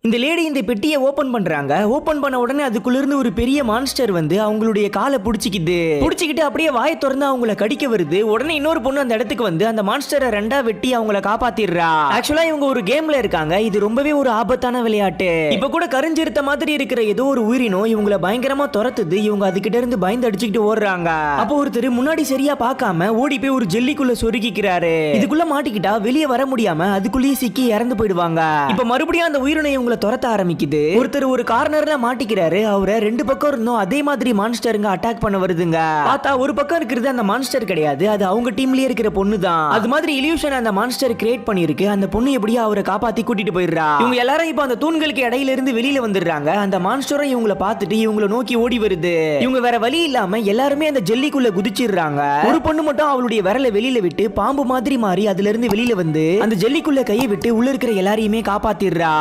இந்த லேடி இந்த பெட்டியை ஓபன் பண்றாங்க. ஓபன் பண்ண உடனே அதுக்குள்ள இருந்து ஒரு பெரிய மான்ஸ்டர் வந்து அவங்களுடைய காலை புடிச்சிக்கிட்டு அப்படியே வாயை திறந்து அவங்கள கடிக்க வருது. உடனே இன்னொரு பொண்ணு அந்த இடத்துக்கு வந்து அந்த மான்ஸ்டரை ரெண்டா வெட்டி அவங்கள காப்பாத்திடுறா. ஆக்சுவலா இவங்க ஒரு கேம்ல இருக்காங்க. இது ரொம்பவே ஒரு ஆபத்தான விளையாட்டு. இப்ப கூட கரிஞ்சிருத்த மாதிரி இருக்கிற ஏதோ ஒரு உயிரினம் இவங்கள பயங்கரமா துரத்துது. இவங்க அதுகிட்ட இருந்து பயந்து அடிச்சுக்கிட்டு ஓடுறாங்க. அப்போ ஒருத்தர் முன்னாடி சரியா பார்க்காம ஓடி போய் ஒரு ஜெல்லிக்குள்ள சொருகிக்கிறாரு. இதுக்குள்ள மாட்டிக்கிட்டா வெளியே வர முடியாம அதுக்குள்ளேயே சிக்கி இறந்து போயிடுவாங்க. இப்ப மறுபடியும் அந்த உயிரினம் இவங்களை துரத்த ஆரம்பிக்குது. ஒருத்தர் ஒரு கார்னர்ல மாட்டிக்கிறாரு. அவரை ரெண்டு பக்கம் இருந்தும் அதே மாதிரி மான்ஸ்டருங்க அட்டாக் பண்ண வருதுங்க. பார்த்தா ஒரு பக்கம் இருக்கிறது அந்த மான்ஸ்டர் கிடையாது, அது அவங்க டீம்லயே இருக்கிற பொண்ணு தான். அது மாதிரி இல்யூஷன் அந்த மான்ஸ்டர் கிரியேட் பண்ணிருக்கு. அந்த பொண்ணு எப்படியா அவரை காப்பாத்தி கூட்டிட்டு போயிடுறா. இவங்க எல்லாரும் இப்ப அந்த தூண்களுக்கு இடையில இருந்து வெளியில வந்துடுறாங்க. அந்த மான்ஸ்டரும் இவங்களை பார்த்துட்டு இவங்களை நோக்கி ஓடி வருது. இவங்க வேற வழி இல்லாம எல்லாருமே அந்த ஜெல்லிக்குள்ள குதிச்சிடுறாங்க. ஒரு பொண்ணு மட்டும் அவளுடைய விரலை வெளியில விட்டு பாம்பு மாதிரி மாறி அதுல இருந்து வெளியில வந்து அந்த ஜெல்லிக்குள்ள கையை விட்டு உள்ள இருக்கிற எல்லாரையுமே காப்பாத்திடுறா.